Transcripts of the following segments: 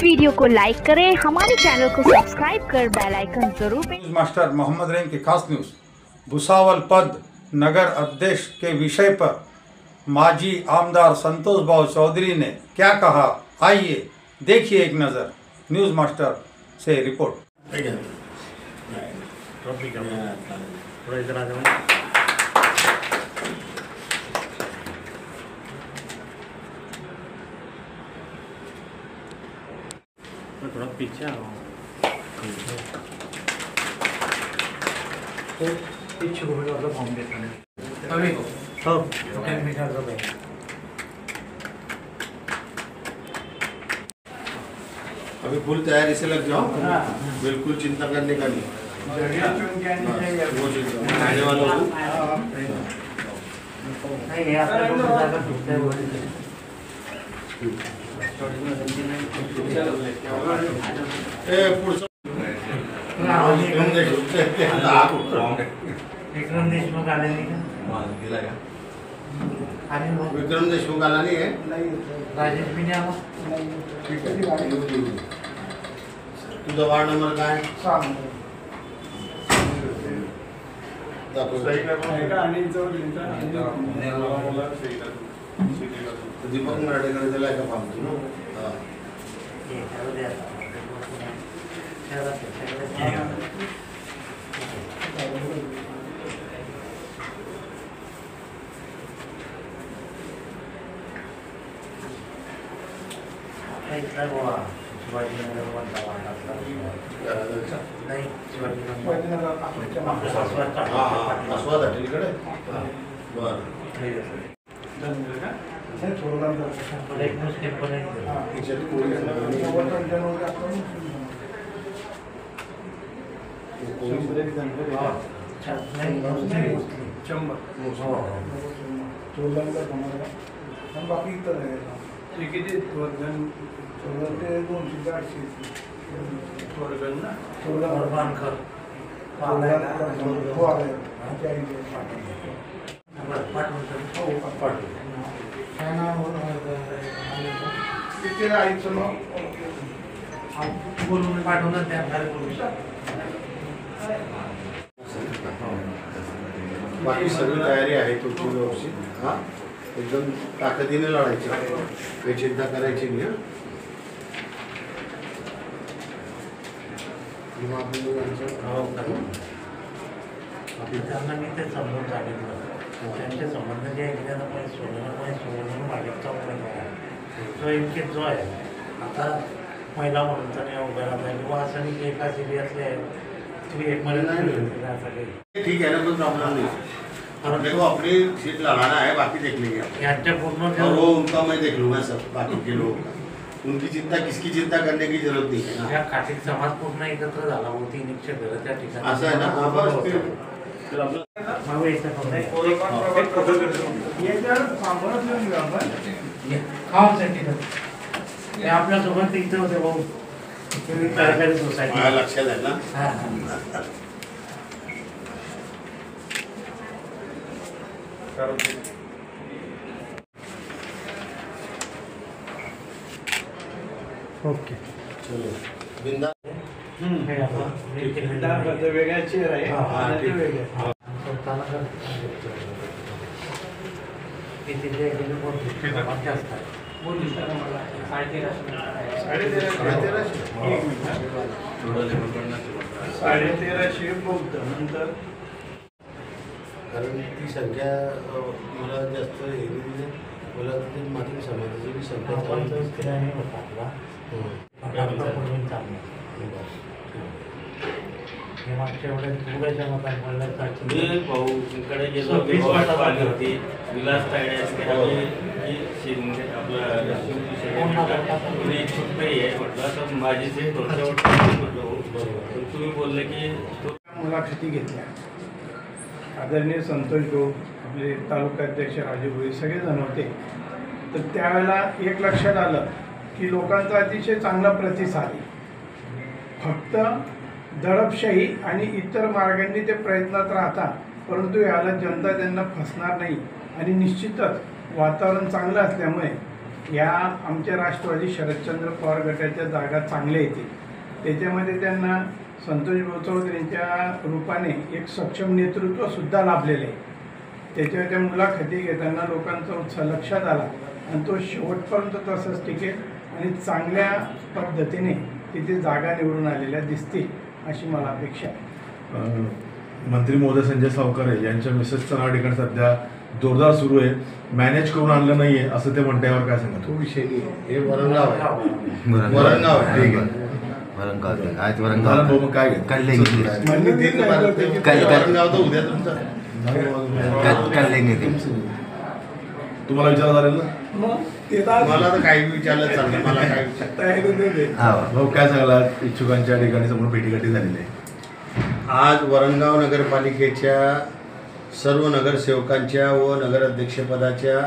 इस video को like करें, हमारे चैनल को सब्सक्राइब कर बेल आइकन जरूर न्यूज मास्टर मोहम्मद रहीम की खास न्यूज। भुसावल पद नगर अध्यक्ष के विषय पर माजी आमदार संतोष भाऊ चौधरी ने क्या कहा, आइए देखिए एक नज़र। न्यूज मास्टर से रिपोर्ट। थोड़ा पीछे आओ, पीछे घूमे का मतलब हम देखते हैं। अभी तो ओके मिटा दो भाई। अभी फुल तैयारी से लग जाओ, बिल्कुल चिंता करने का नहीं। वो चिंता आने वालों को नहीं यार, विक्रम देशमुख आले नाही का? विक्रम देशमुख आला नाही आहे, राजेश भी नाही आला। तुझा वार्ड नंबर काय? दीपक मराठेकडे दिलाय का फॉर्म तू? नाही अस्वाद हॉटेलकडे बरं। एक मुस्लिम पण बाकी इतर किती वर्धन ते 280 वर्धन ना बोलून पाठवून त्या बाकी सगळी तयारी आहे तुमची व्यवस्थित। हां, एकदम ताकदीने लढायची, काही चिंता करायची नाही। त्यांना मी ते समजून सांगितलं, त्यांचे संबंध जे आहे सोडून भाजपचा उमेदवार आहे तो इतके जो आहे आता महिला म्हणून तर नाही उभे राहत आहे किंवा असं नाही की एका सिरियसली आहे तुम्ही एक मध्ये ठीक है ना, कोई प्रॉब्लम नहीं। अपने को अपनी सीट लड़ाना है, बाकी देख लेंगे। यांच्या पूर्ण और वो उनका मैं देख लूँगा सब, बाकी के लोग उनकी चिंता, किसकी चिंता करने की जरूरत नहीं है ना। या खाटीक समाज पूर्ण एकत्र झाला होती निश्चित घर त्या ठिकाणी असं आहे ना। हाँ, बस फिर आपल्यासोबत इथे होते भाऊ सरकारी सोसायटी मला लक्षात आहे ना। ओके चलो बिंदा वेगळ्या चेअर आहे आणि वेगळे साडेतेराशे बौद्ध नंतर, कारण ती संख्या मला जास्त हे नाही, मला ती माझी समाजाची बी संख्या मागच्या वेळेस पुण्याच्या मतात मी भाऊकडे गेलो, आली होती विलास तायडे असते आणि शिंदे आपलं इच्छुक आहे म्हटलं तर माझी जे म्हटलं पण तुम्ही बोलले की मुलाखती घेतल्या। आदरणीय संतोष भाऊ, आपले तालुकाध्यक्ष राजूभाई सगळेजण होते। तर त्यावेळेला एक लक्षात आलं की लोकांचा अतिशय चांगला प्रतिसाद आहे, फक्त दडपशाही आणि इतर मार्गांनी ते प्रयत्नात राहतात, परंतु याला जनता त्यांना फसणार नाही आणि निश्चितच वातावरण चांगलं असल्यामुळे या आमच्या राष्ट्रवादी शरदचंद्र पवार गटाच्या जागा चांगल्या येतील. त्याच्यामध्ये त्यांना संतोष भाऊ चौधरींच्या रूपाने एक सक्षम नेतृत्वसुद्धा लाभलेलं आहे. त्याच्यावर त्या मुलाखती घेताना लोकांचा उत्साह लक्षात आला आणि तो शेवटपर्यंत तसंच टिकेल आणि चांगल्या पद्धतीने तिथे जागा निवडून आलेल्या दिसतील अशी मला अपेक्षा आहे. मंत्री महोदय संजय सावकारे यांच्या मिसेसचं नाव ठिकाणी सध्या जोरदार सुरू आहे. मॅनेज करून आणलं नाहीये असं ते म्हणण्यावर काय सांगा? तो विषय नाही, हे वरणगाव आहे. वरणगाव आहे. ठीक आहे. झालं भाऊ, मग काय घेत वरणगाव तर उद्या तुमचं तुम्हाला विचार झालेला ना? मग ते तर मला तर काही विचारलं चाललं, मला काय विचार तयारी देते. भाऊ काय सांगाला? इच्छुकांच्या ठिकाणी समोर भेटीगाठी झालेली आहे. आज वरणगाव नगरपालिकेच्या सर्व नगरसेवकांच्या व नगराध्यक्षपदाच्या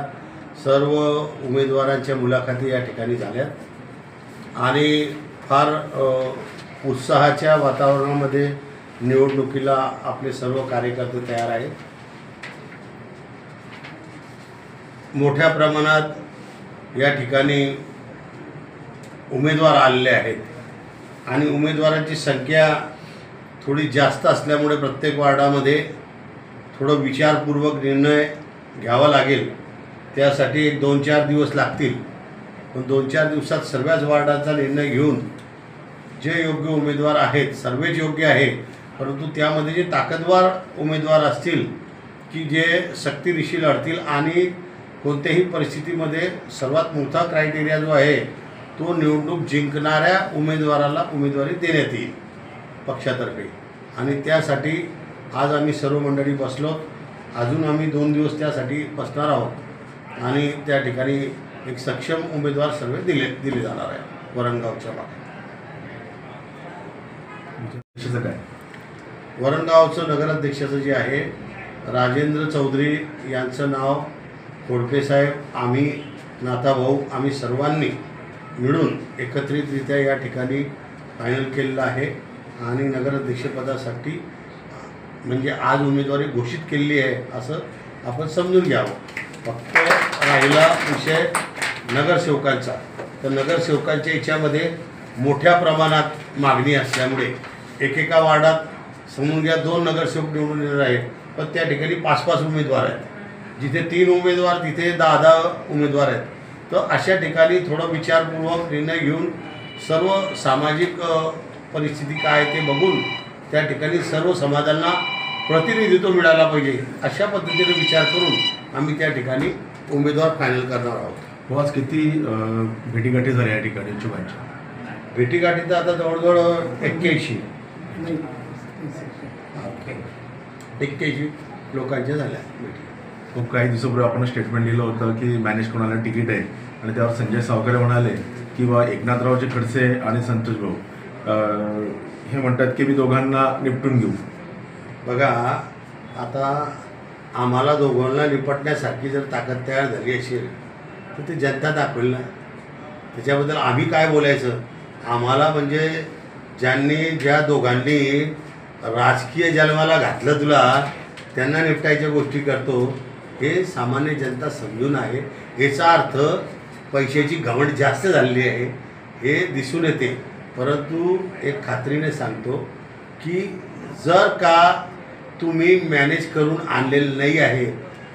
सर्व उमेदवारांच्या मुलाखती या ठिकाणी झाल्या आणि फार उत्साहाच्या वातावरणामध्ये निवडणुकीला आपले सर्व कार्यकर्ते तयार आहेत. मोठ्या प्रमाणात या ठिकाणी उमेदवार आलेले आहेत आणि उमेदवारांची संख्या थोडी जास्त असल्यामुळे प्रत्येक वार्डामध्ये थोडं विचारपूर्वक निर्णय घ्यावा लागेल. त्यासाठी 2-4 दिवस लागतील, पण 2-4 दिवसात सर्वच वार्डाचा निर्णय घेऊन जे योग्य उमेदवार आहेत, सर्वच योग्य आहे, परंतु त्यामध्ये जे ताकदवार उमेदवार असतील की जे सक्तीनिशी लढतील आणि कोणत्याही परिस्थितीमध्ये सर्वात मोठा क्रायटेरिया जो आहे तो निवडणूक जिंकणाऱ्या उमेदवाराला उमेदवारी देण्यात येईल पक्षातर्फे. आणि त्यासाठी आज आम्ही सर्व मंडळी बसलो. अजून आम्ही 2 दिवस त्यासाठी बसणार आहोत आणि त्या ठिकाणी एक सक्षम उमेदवार सर्व दिले जाणार आहे वरणगावच्या भागात. काय वरणगावचं नगराध्यक्षाचं जे आहे राजेंद्र चौधरी यांचं नाव खोडकेसाहेब, आम्ही नाताभाऊ, आम्ही सर्वांनी मिळून एकत्रितरित्या या ठिकाणी फायनल केलेलं आहे आणि नगराध्यक्षपदासाठी म्हणजे आज उमेदवारी घोषित केलेली आहे असं आपण समजून घ्यावं. फक्त राहिला विषय नगरसेवकांचा, तर नगरसेवकांच्या याच्यामध्ये मोठ्या प्रमाणात मागणी असल्यामुळे एकेका वार्डात समजून घ्या 2 नगरसेवक निवडून येणार आहेत, पण त्या ठिकाणी 5-5 उमेदवार आहेत. जिथे 3 उमेदवार तिथे 10-10 उमेदवार आहेत. तर अशा ठिकाणी थोडं विचारपूर्वक निर्णय घेऊन सर्व सामाजिक परिस्थिती काय ते बघून त्या ठिकाणी सर्व समाजांना प्रतिनिधित्व मिळाला पाहिजे अशा पद्धतीने विचार करून आम्ही त्या ठिकाणी उमेदवार फायनल करणार आहोत. आज किती भेटीगाठी झाल्या या ठिकाणी इच्छुकांच्या? भेटीगाठी तर आता जवळजवळ 81 लोकांच्या झाल्या भेटी. खूप काही दिवसापूर्वी आपण स्टेटमेंट दिलं होतं की मॅनेज कोणाला तिकीट आहे आणि त्यावर संजय सावकारे म्हणाले की बा एकनाथरावचे खडसे आणि संतोष भाऊ हे म्हणतात की मी दोघांना निपटून घेऊ. बघा आता आम्हाला दोघांना निपटण्यासारखी जर ताकद तयार झाली असेल तर ती जनता दाखवेल ना. त्याच्याबद्दल आम्ही काय बोलायचं? आम्हाला म्हणजे ज्या दोघांनी राजकीय जन्माला घातलं तुला त्यांना निपटायच्या गोष्टी करतो हे सामान्य जनता समजून आहे. याचा अर्थ पैशाची घमंड जास्त झालेली आहे हे दिसून येते. परंतु एक खात्रीने सांगतो की जर का तुम्ही मॅनेज करून आणलेलं नाही आहे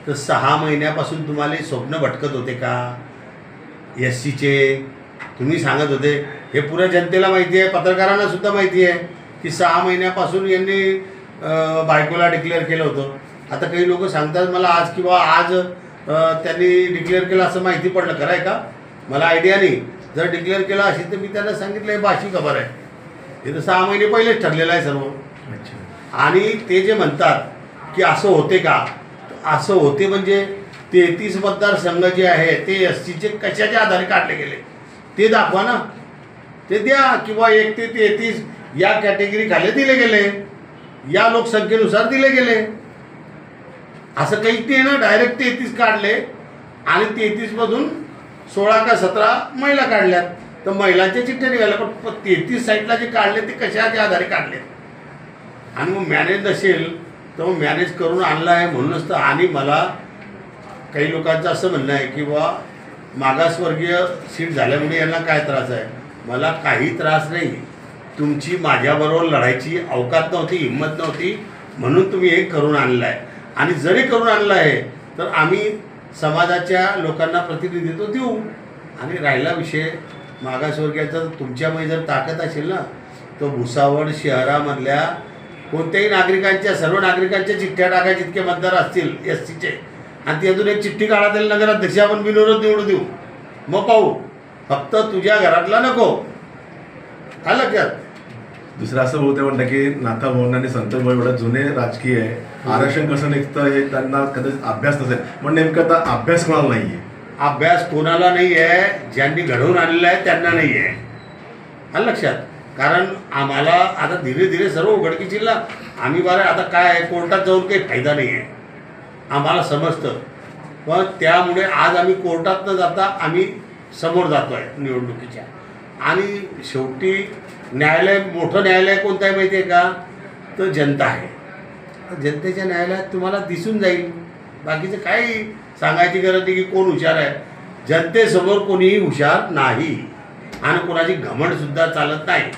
तर 6 महिन्यापासून तुम्हाला स्वप्न भटकत होते का SCचे? तुम्ही सांगत होते, हे पुऱ्या जनतेला माहिती आहे, पत्रकारांना सुद्धा माहिती आहे की 6 महिन्यापासून यांनी बायकोला डिक्लेअर केलं होतं. आता काही लोक सांगतात मला आज किंवा आज त्यांनी डिक्लेअर केलं असं माहिती पडलं. खरं आहे का? मला आयडिया नाही. जर डिक्लेअर केलं असेल तर मी त्यांना सांगितलं हे बाशी खबर आहे, हे तर 6 महिने पहिलेच ठरलेलं आहे सर्व. आणि ते जे म्हणतात की असं होते का, असं होते म्हणजे 33 मतदारसंघ जे आहे ते SCचे कशाच्या आधारे काढले गेले ते दाखवा ना, ते द्या. किंवा 1 ते 33 या कॅटेगरी खाली दिले गेले, या लोकसंख्येनुसार दिले गेले. असं काही ते ना डायरेक्ट 33 काढले आणि 33मधून 16 का 17 महिला काढल्यात. तर महिलांच्या चिठ्ठ्या निघाल्या, पण 33 साईडला जे काढले ते कशाच्या आधारे काढले? आणि मग मॅनेज नसेल तर मग मॅनेज करून आणलं आहे म्हणूनच तर. आणि मला काही लोकांचं असं म्हणणं आहे की बा मागासवर्गीय सीट झाल्यामुळे यांना काय त्रास आहे? मला काही त्रास नाही. तुमची माझ्याबरोबर लढायची अवकात नव्हती, हिंमत नव्हती, म्हणून तुम्ही हे करून आणलं आहे. आणि जरी करून आणलं आहे तर आम्ही समाजाच्या लोकांना प्रतिनिधित्व देऊ. आणि राहिला विषय मागासवर्गीयाचा, तुमच्यामध्ये जर ताकद असेल ना, तो भुसावळ शहरामधल्या कोणत्याही नागरिकांच्या, सर्व नागरिकांच्या चिठ्ठ्या टाका, जितके मतदार असतील SCचे, आणि ती अजून एक चिठ्ठी काढा, त्याला नगराध्यक्ष आपण बिनविरोध निवडून देऊ. मग पाहू. फक्त तुझ्या घरातला नको. आलं लक्षात? दुसरं असं बोलते म्हणतं की नाथा भवन आणि संतोष भाऊ एवढं जुने राजकीय आहे, आरक्षण कसं निघतं हे त्यांना कदाचित अभ्यास नसेल. पण नेमकं आता अभ्यास कोणाला नाही आहे? अभ्यास कोणाला नाही आहे? ज्यांनी घडवून आणलेला आहे त्यांना नाही आहे. आलं लक्षात? कारण आम्हाला आता धीरे धीरे सर्व उघडकीस येईल ना. आम्ही बरं आता काय आहे, कोर्टात जाऊन काही फायदा नाही आहे, आम्हाला समजतं. पण त्यामुळे आज आम्ही कोर्टात न जाता आम्ही समोर जातो आहे निवडणुकीच्या. आणि शेवटी न्यायालय, मोठं न्यायालय कोणतं आहे माहिती आहे का? तर जनता आहे. जनतेच्या न्यायालयात तुम्हाला दिसून जाईल. बाकीचं काही सांगायची गरज नाही की कोण हुशार आहे. जनतेसमोर कोणीही हुशार नाही आणि कोणाची घमंडसुद्धा चालत नाही.